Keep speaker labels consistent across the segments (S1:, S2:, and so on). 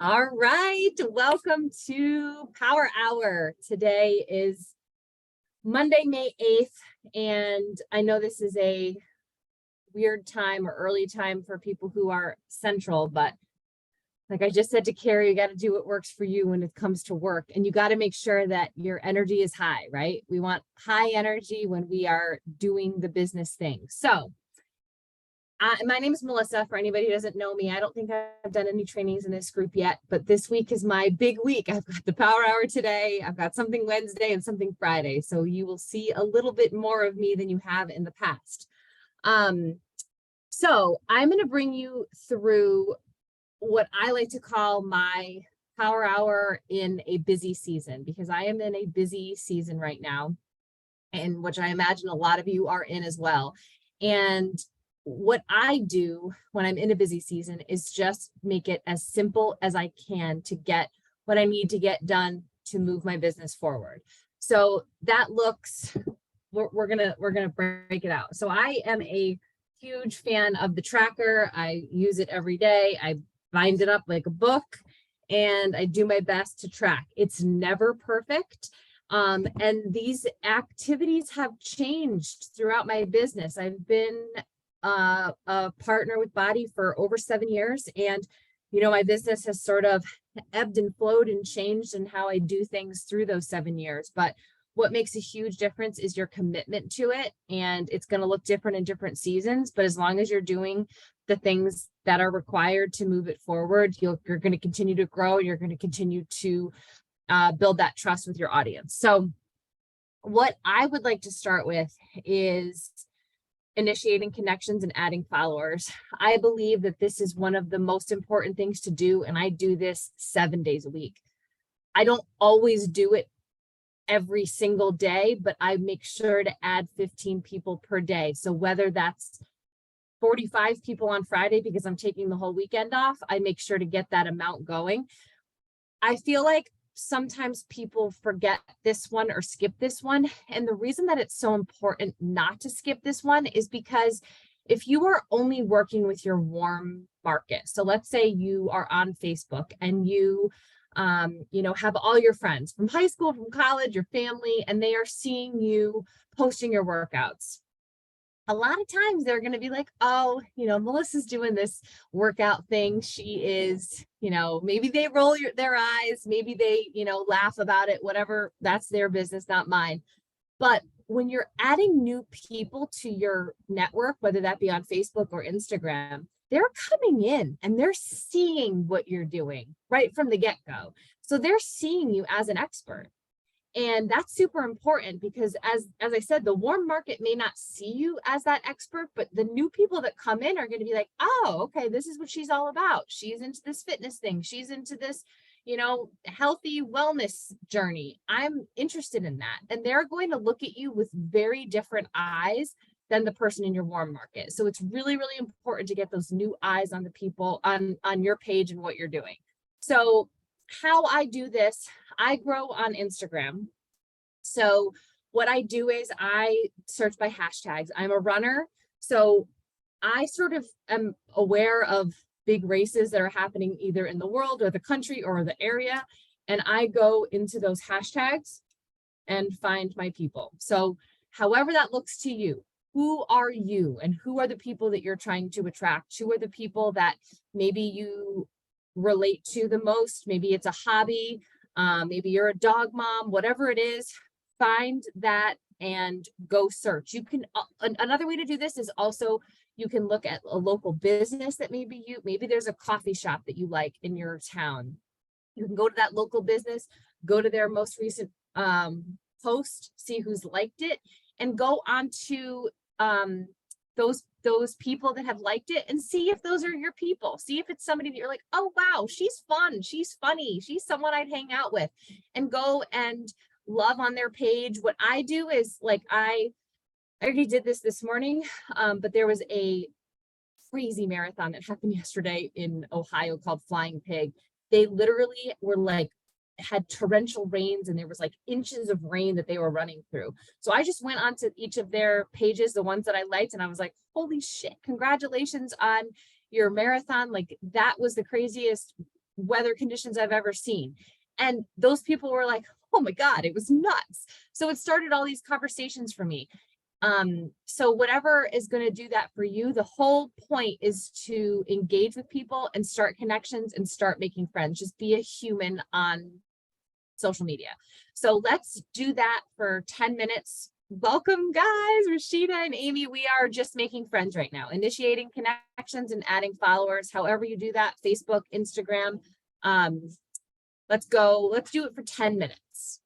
S1: All right, welcome to Power Hour. Today is Monday, May 8th, and I know this is a weird time or early time for people who are central, but like I just said to Carrie, you got to do what works for you when it comes to work, and you got to make sure that your energy is high, right? We want high energy when we are doing the business thing. So my name is Melissa. For anybody who doesn't know me, I don't think I've done any trainings in this group yet, but this week is my big week. I've got the Power Hour today. I've got something Wednesday and something Friday. So you will see a little bit more of me than you have in the past. So I'm going to bring you through what I like to call my Power Hour in a busy season, because I am in a busy season right now, and which I imagine a lot of you are in as well. And what I do when I'm in a busy season is just make it as simple as I can to get what I need to get done to move my business forward. So that looks, we're gonna break it out. So I am a huge fan of the tracker. I use it every day. I bind it up like a book, and I do my best to track. It's never perfect. And these activities have changed throughout my business. I've been a partner with Body for over 7 years, and my business has sort of ebbed and flowed and changed in how I do things through those 7 years. But what makes a huge difference is your commitment to it, and it's going to look different in different seasons. But as long as you're doing the things that are required to move it forward, you're going to continue to grow. You're going to continue to build that trust with your audience. So what I would like to start with is initiating connections and adding followers. I believe that this is one of the most important things to do, and I do this 7 days a week. I don't always do it every single day, but I make sure to add 15 people per day. So whether that's 45 people on Friday because I'm taking the whole weekend off, I make sure to get that amount going. I feel like sometimes people forget this one or skip this one. And the reason that it's so important not to skip this one is because if you are only working with your warm market, so let's say you are on Facebook and you have all your friends from high school, from college, your family, and they are seeing you posting your workouts. A lot of times they're going to be like, oh, Melissa's doing this workout thing. She is, maybe they roll their eyes, maybe they, laugh about it, whatever. That's their business, not mine. But when you're adding new people to your network, whether that be on Facebook or Instagram, they're coming in and they're seeing what you're doing right from the get-go. So they're seeing you as an expert. And that's super important because as I said, the warm market may not see you as that expert, but the new people that come in are going to be like, oh, okay, this is what she's all about. She's into this fitness thing. She's into this, healthy wellness journey. I'm interested in that. And they're going to look at you with very different eyes than the person in your warm market. So it's really, really important to get those new eyes on the people on your page and what you're doing. So how I do this, I grow on Instagram. So what I do is I search by hashtags. I'm a runner, so I sort of am aware of big races that are happening either in the world or the country or the area. And I go into those hashtags and find my people. So however that looks to you, who are you and who are the people that you're trying to attract? Who are the people that maybe you relate to the most? Maybe it's a hobby, maybe you're a dog mom, whatever it is, find that and go search. You can another way to do this is also you can look at a local business that maybe there's a coffee shop that you like in your town. You can go to that local business, go to their most recent post, see who's liked it, and go on to those people that have liked it and see if those are your people. See if it's somebody that you're like, oh, wow, she's fun. She's funny. She's someone I'd hang out with, and go and love on their page. What I do is like, I already did this morning, but there was a crazy marathon that happened yesterday in Ohio called Flying Pig. They literally were like, had torrential rains and there was like inches of rain that they were running through. So I just went onto each of their pages, the ones that I liked, and I was like, holy shit, congratulations on your marathon. Like that was the craziest weather conditions I've ever seen. And those people were like, oh my God, it was nuts. So it started all these conversations for me. So whatever is going to do that for you, the whole point is to engage with people and start connections and start making friends. Just be a human on social media. So let's do that for 10 minutes. Welcome, guys. Rashida and Amy, we are just making friends right now, initiating connections and adding followers. However you do that, Facebook, Instagram. Let's go. Let's do it for 10 minutes.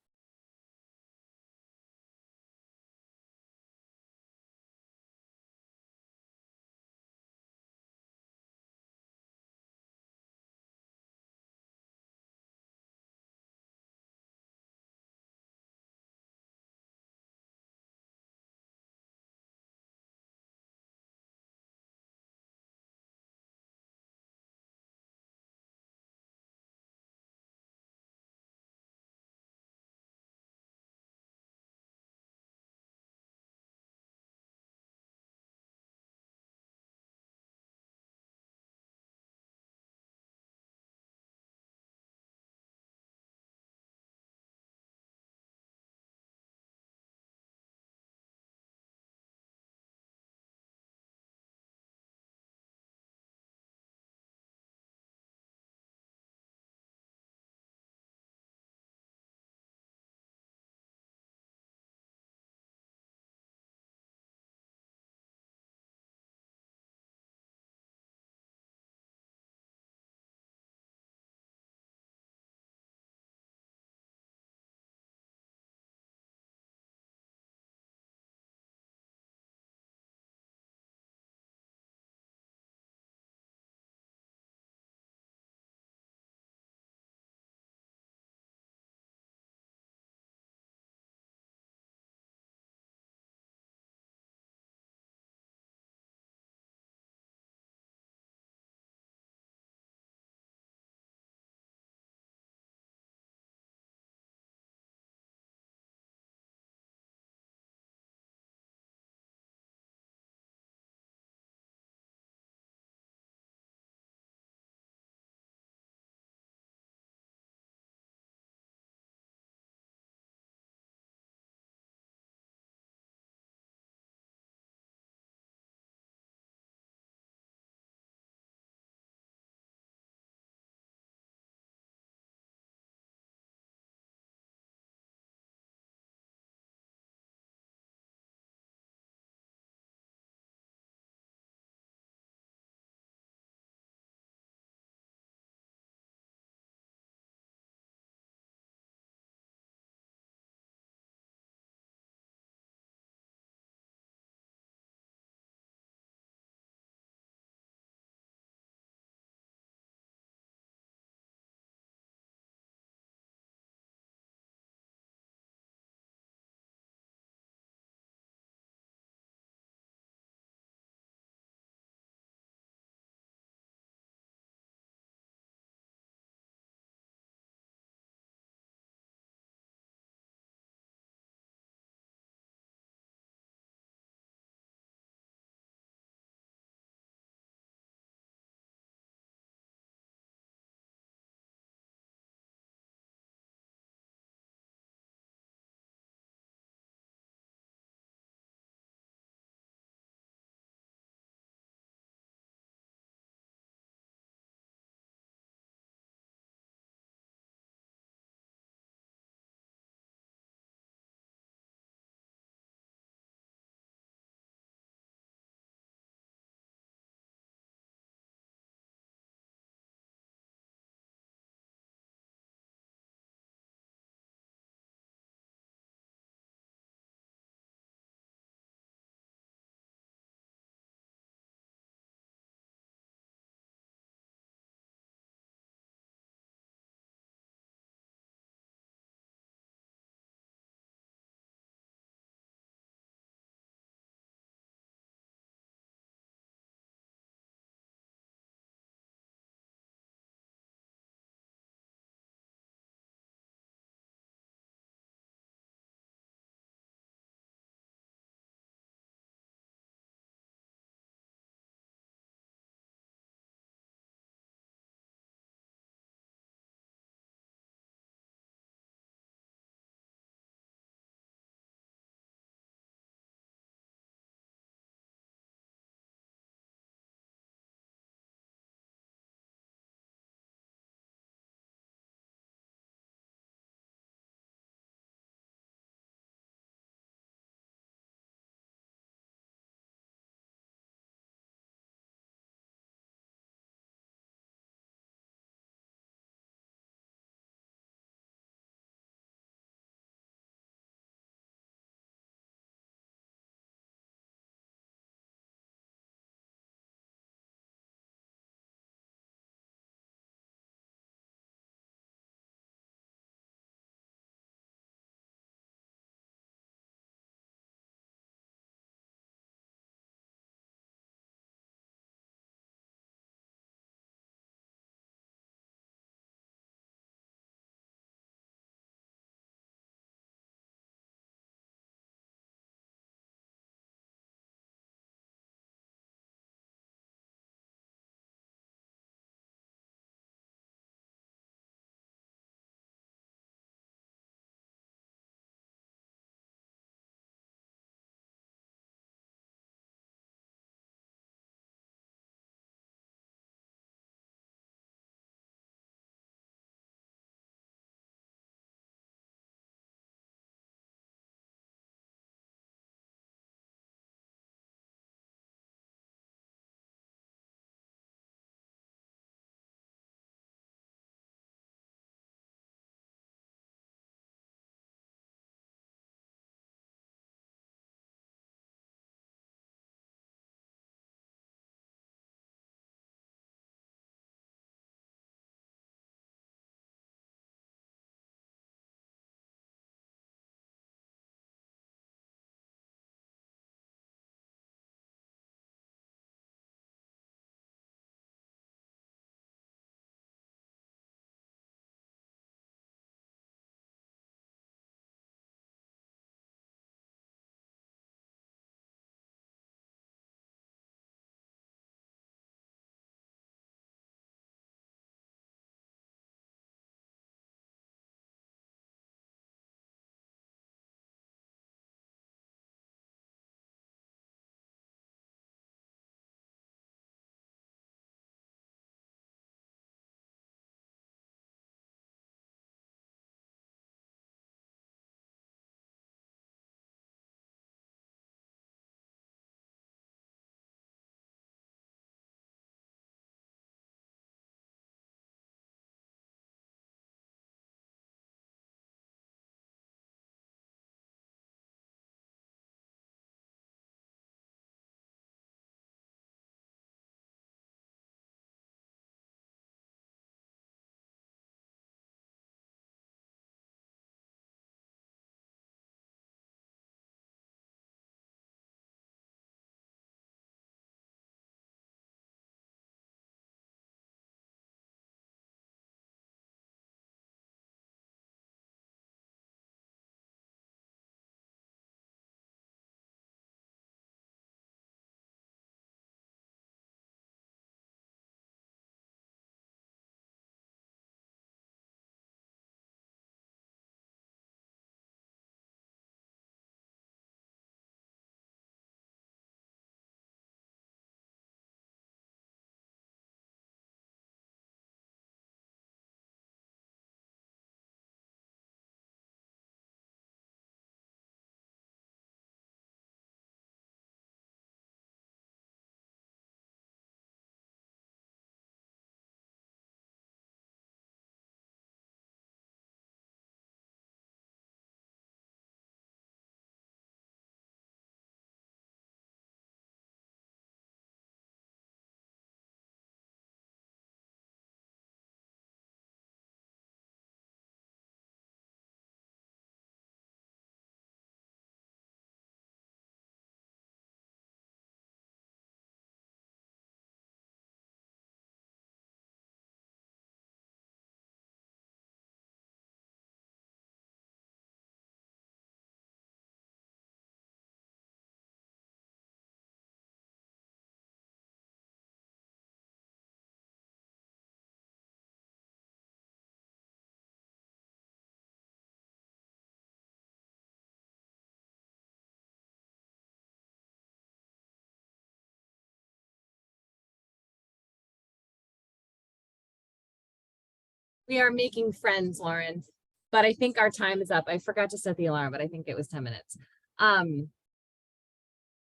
S1: We are making friends, Lauren, but I think our time is up. I forgot to set the alarm, but I think it was 10 minutes. Um,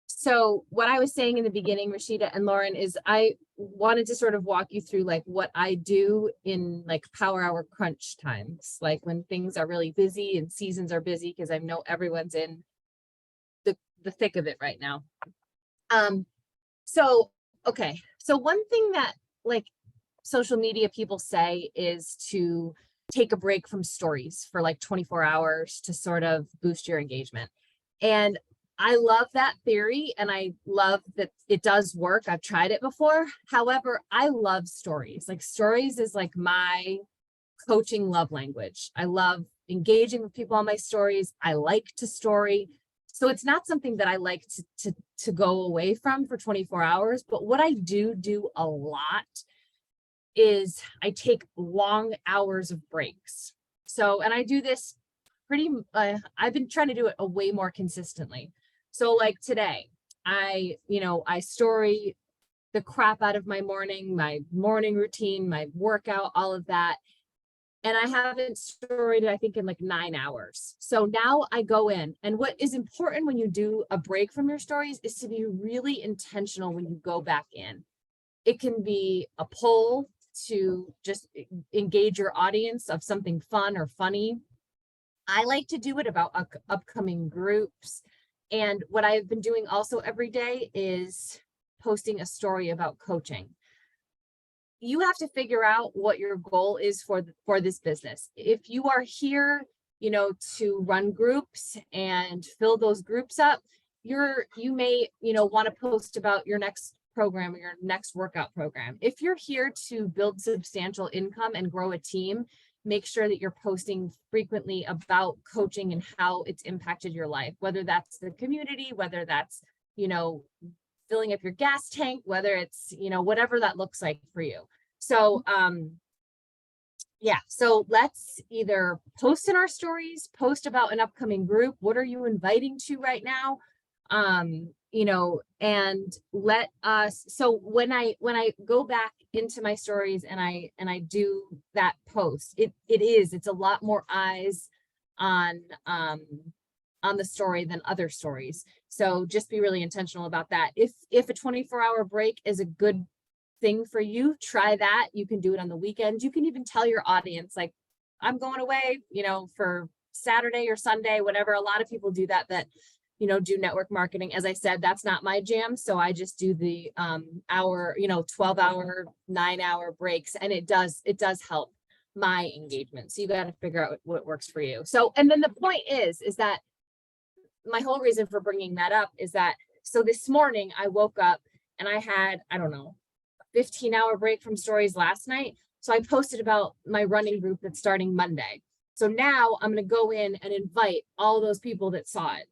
S1: so what I was saying in the beginning, Rashida and Lauren, is I wanted to sort of walk you through like what I do in like power hour crunch times, like when things are really busy and seasons are busy, because I know everyone's in the thick of it right now. Um, so okay. So one thing that like social media people say is to take a break from stories for like 24 hours to sort of boost your engagement. And I love that theory and I love that it does work. I've tried it before. However, I love stories. Like stories is like my coaching love language. I love engaging with people on my stories. I like to story. So it's not something that I like to go away from for 24 hours. But what I do a lot is I take long hours of breaks. So, and I do this pretty, I've been trying to do it a way more consistently. So like today, I story the crap out of my morning routine, my workout, all of that. And I haven't storied it, I think, in like 9 hours. So now I go in. And what is important when you do a break from your stories is to be really intentional when you go back in. It can be a poll to just engage your audience of something fun or funny. I like to do it about upcoming groups. And what I've been doing also every day is posting a story about coaching. You have to figure out what your goal is for this business. If you are here, to run groups and fill those groups up, you may, want to post about your next program or your next workout program. If you're here to build substantial income and grow a team, make sure that you're posting frequently about coaching and how it's impacted your life, whether that's the community, whether that's, filling up your gas tank, whether it's, whatever that looks like for you. So, yeah, so let's either post in our stories, post about an upcoming group. What are you inviting to right now? And let us, so when I go back into my stories and I do that post, it's a lot more eyes on the story than other stories. So just be really intentional about that. If a 24-hour break is a good thing for you, try that. You can do it on the weekends. You can even tell your audience, like, I'm going away, for Saturday or Sunday, whatever. A lot of people do that, do network marketing. As I said, that's not my jam. So I just do the hour, 12-hour, 9-hour breaks. And it does help my engagement. So you got to figure out what works for you. So, and then the point is that my whole reason for bringing that up is that, so this morning I woke up and I had, I don't know, 15-hour break from stories last night. So I posted about my running group that's starting Monday. So now I'm going to go in and invite all those people that saw it.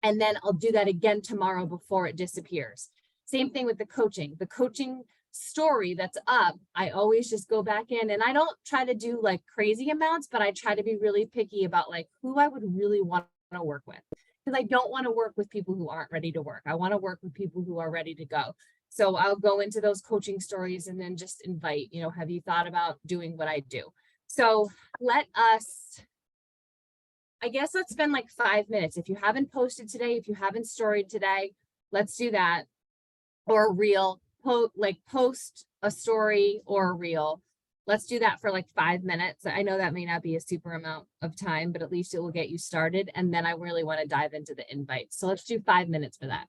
S1: And then I'll do that again tomorrow before it disappears. Same thing with the coaching. The coaching story that's up, I always just go back in, and I don't try to do like crazy amounts, but I try to be really picky about like who I would really want to work with, because I don't want to work with people who aren't ready to work. I want to work with people who are ready to go. So I'll go into those coaching stories and then just invite, have you thought about doing what I do? So I guess let's spend like 5 minutes. If you haven't posted today, if you haven't storied today, let's do that. Or a reel, post a story or a reel. Let's do that for like 5 minutes. I know that may not be a super amount of time, but at least it will get you started. And then I really want to dive into the invites. So let's do 5 minutes for that.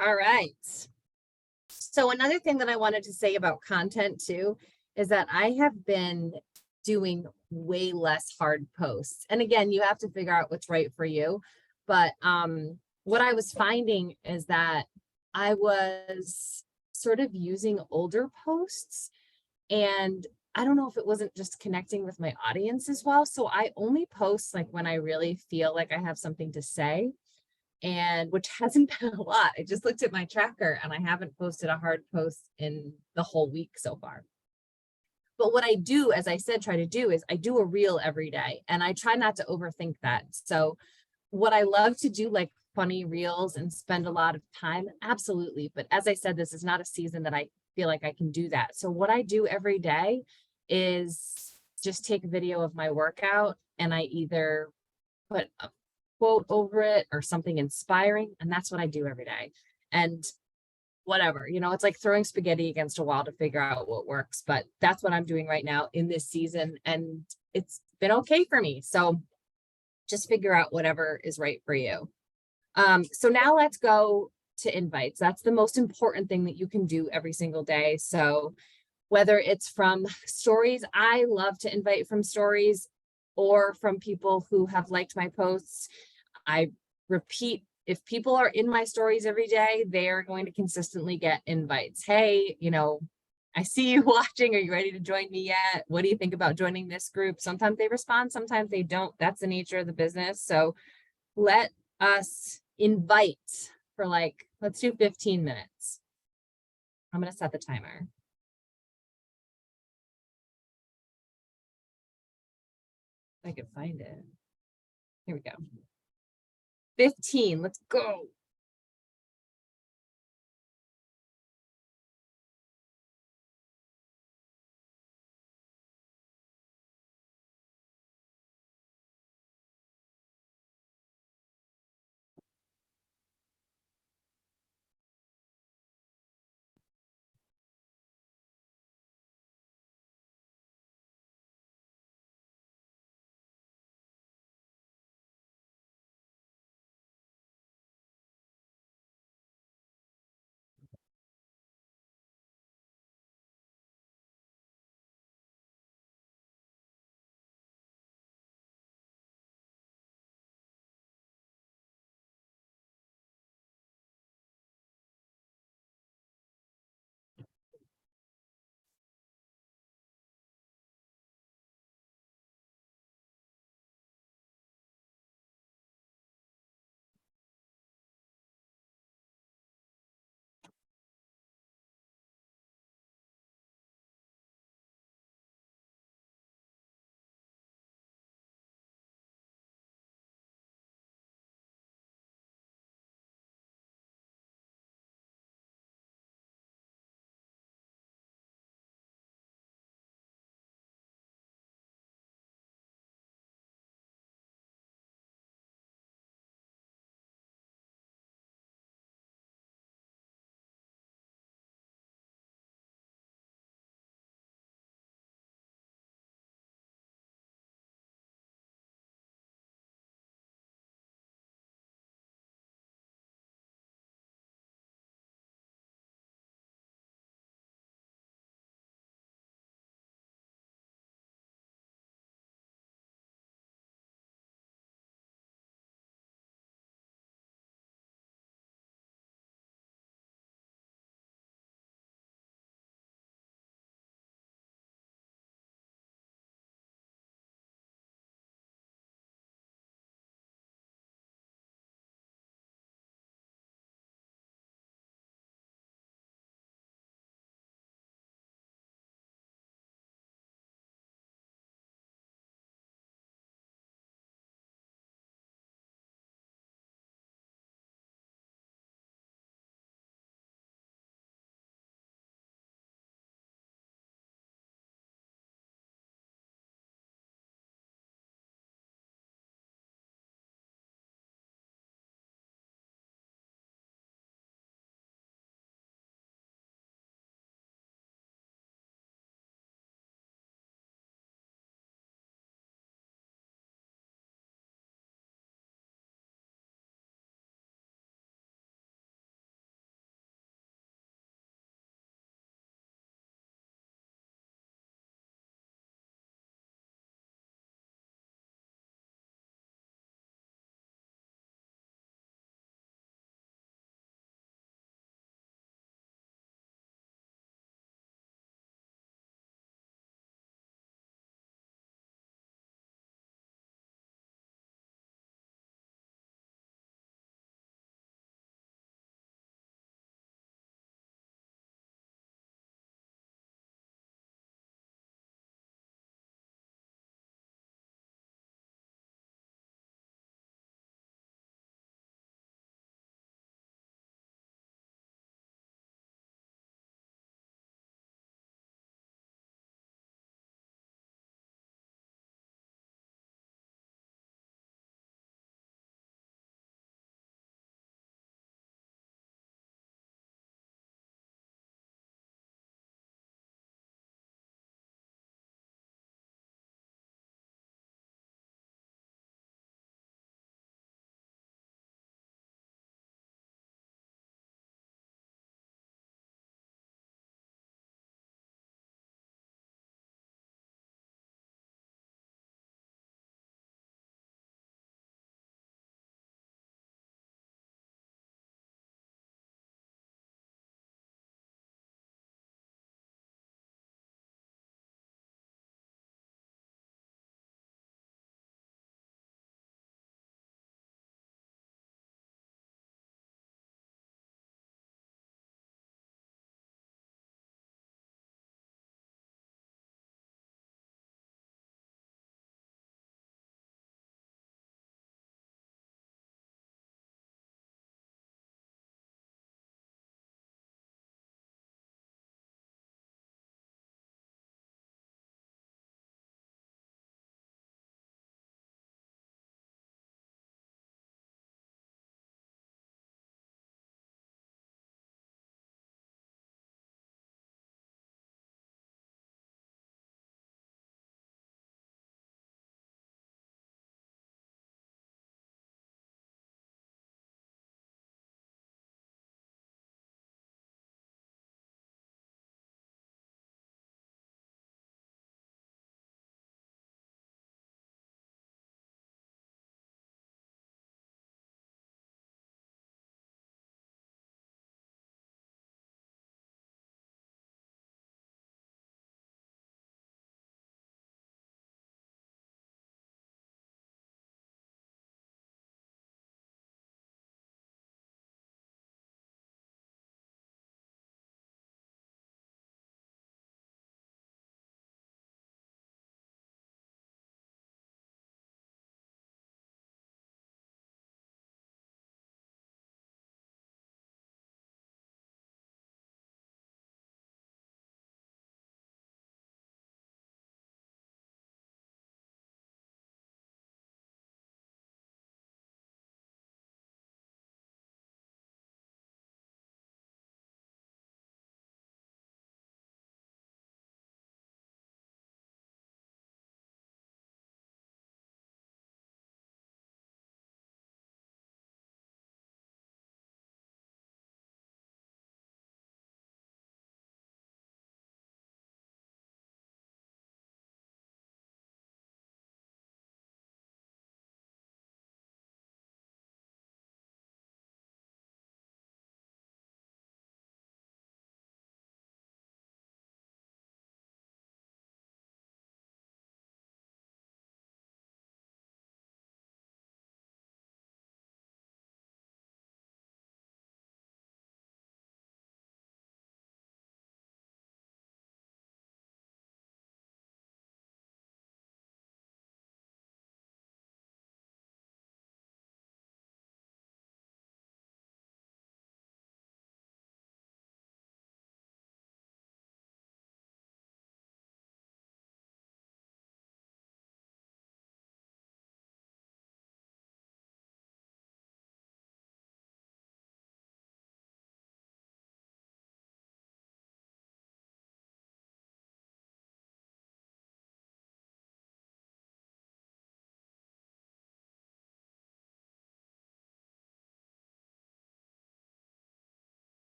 S1: All right. So another thing that I wanted to say about content too is that I have been doing way less hard posts. And again, you have to figure out what's right for you. But what I was finding is that I was sort of using older posts, and I don't know if it wasn't just connecting with my audience as well. So I only post like when I really feel like I have something to say, and which hasn't been a lot. I just looked at my tracker and I haven't posted a hard post in the whole week so far. But what I do, as I said, try to do is I do a reel every day, and I try not to overthink that. So what I love to do, like funny reels and spend a lot of time, absolutely. But as I said, this is not a season that I feel like I can do that. So what I do every day is just take a video of my workout, and I either put a quote over it or something inspiring. And that's what I do every day. And whatever, it's like throwing spaghetti against a wall to figure out what works. But that's what I'm doing right now in this season. And it's been okay for me. So just figure out whatever is right for you. So now let's go to invites. That's the most important thing that you can do every single day. So whether it's from stories, I love to invite from stories, or from people who have liked my posts. I repeat, if people are in my stories every day, they are going to consistently get invites. Hey, I see you watching. Are you ready to join me yet? What do you think about joining this group? Sometimes they respond, sometimes they don't. That's the nature of the business. So let us invite for let's do 15 minutes. I'm going to set the timer. If I could find it. Here we go. 15. Let's go.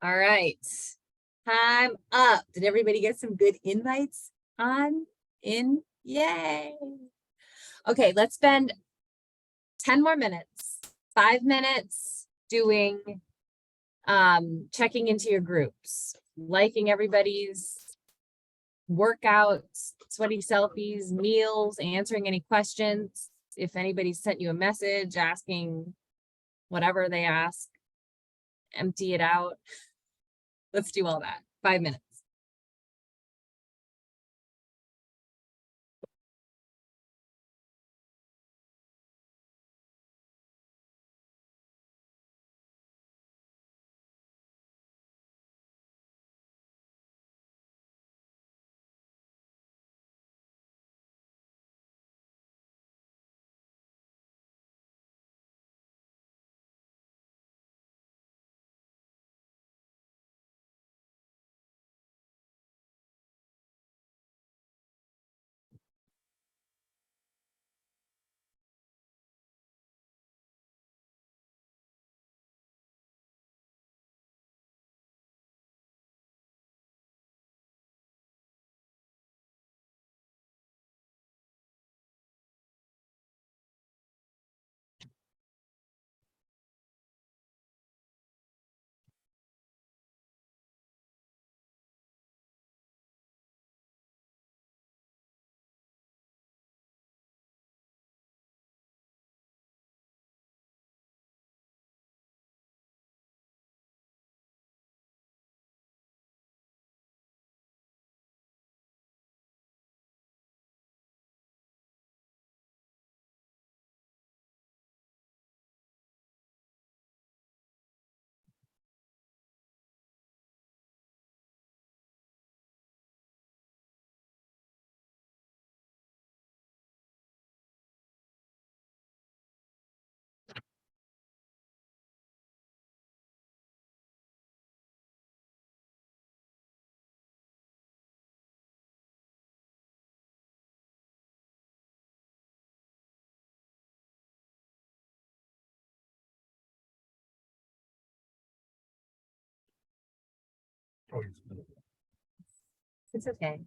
S1: All right. Time up. Did everybody get some good invites on in? Yay. Okay, let's spend 10 more minutes, 5 minutes doing checking into your groups, liking everybody's workouts, sweaty selfies, meals, answering any questions. If anybody sent you a message asking whatever they ask, empty it out. Let's do all that. 5 minutes. It's okay.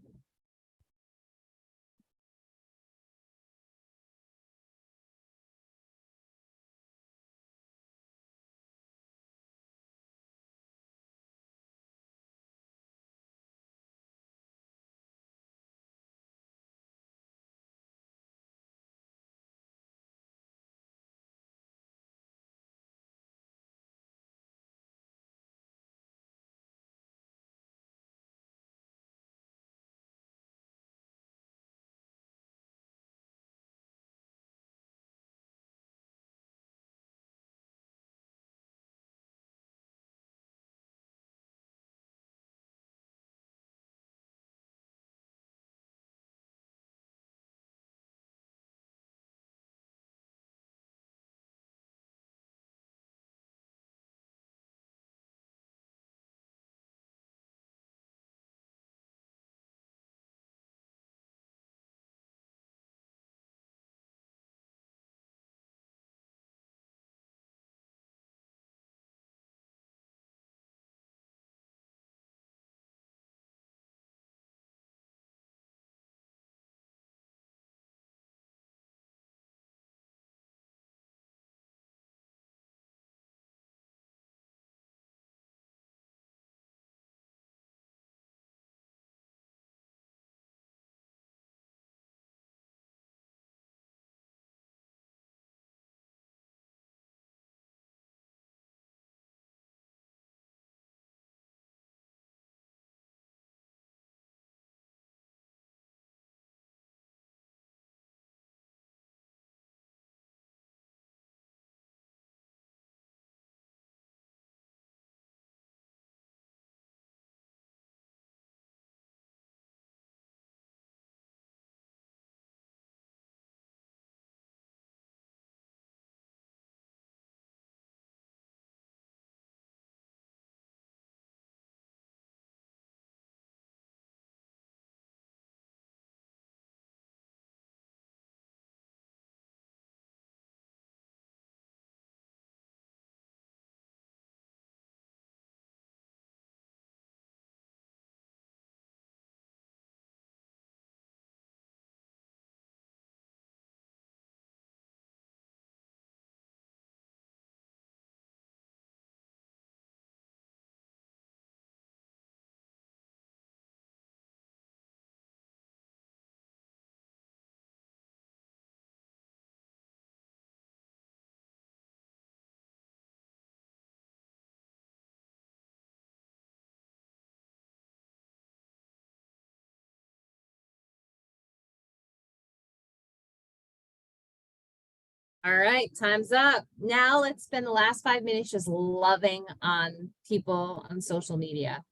S1: All right, time's up. Now let's spend the last 5 minutes just loving on people on social media.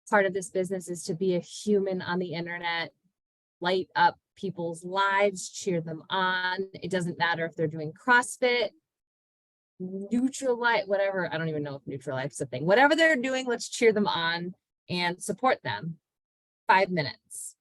S1: Part of this business is to be a human on the internet, light up people's lives, cheer them on. It doesn't matter if they're doing CrossFit, Nutrilite, whatever. I don't even know if Nutrilite's a thing. Whatever they're doing, let's cheer them on and support them. 5 minutes.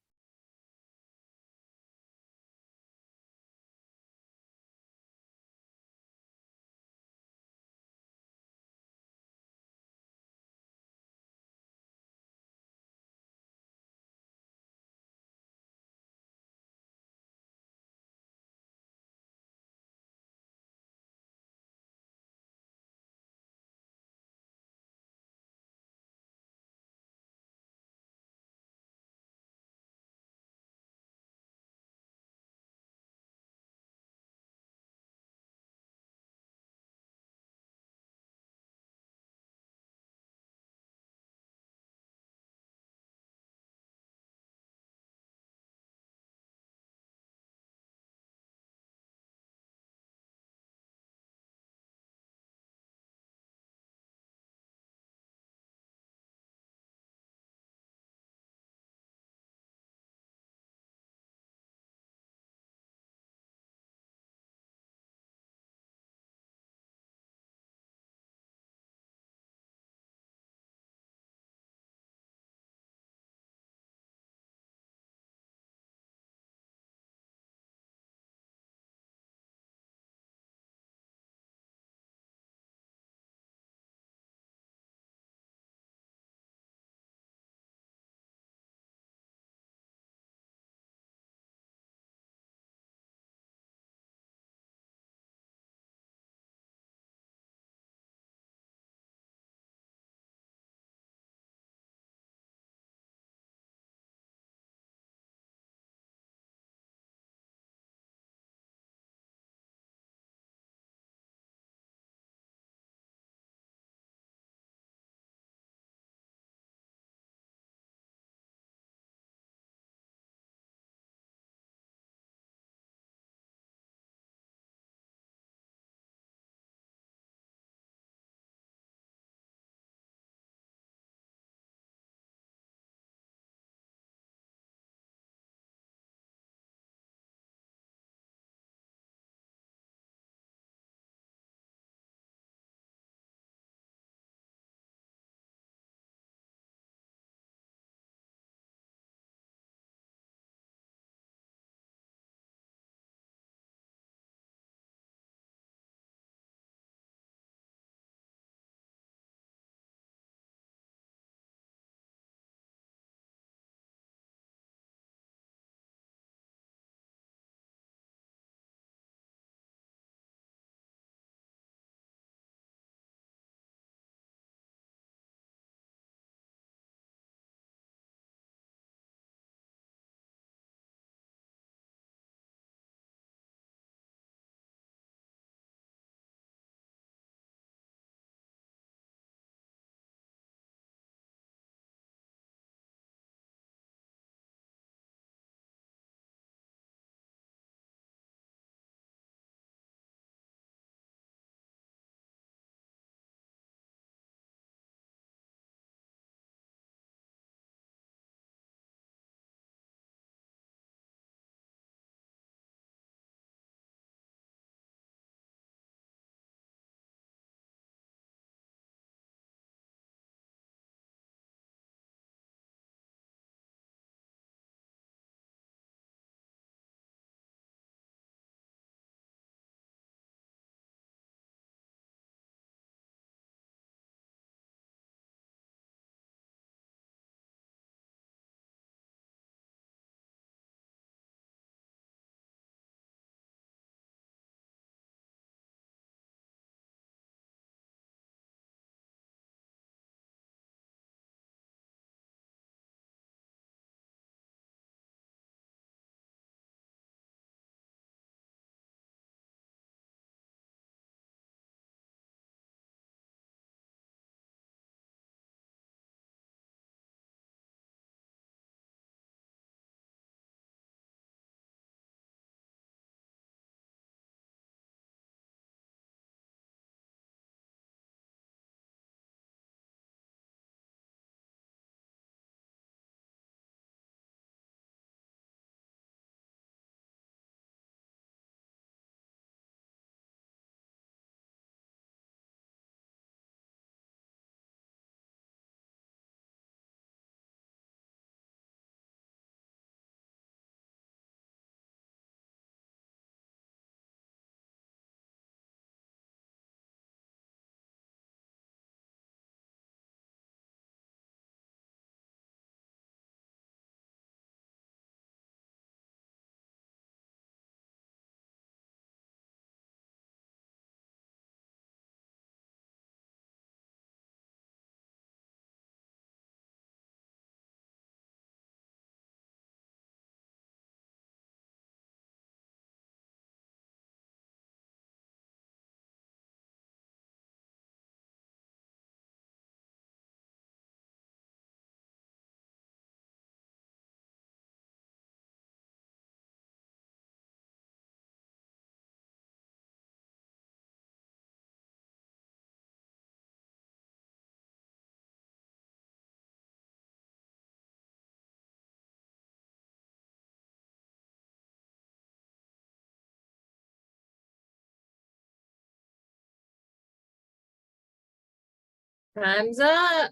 S1: Time's up.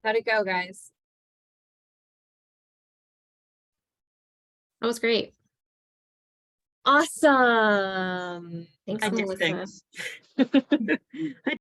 S1: How'd it go, guys?
S2: That was great.
S1: Awesome.
S2: Thanks,
S3: I did
S2: Melissa.
S3: things.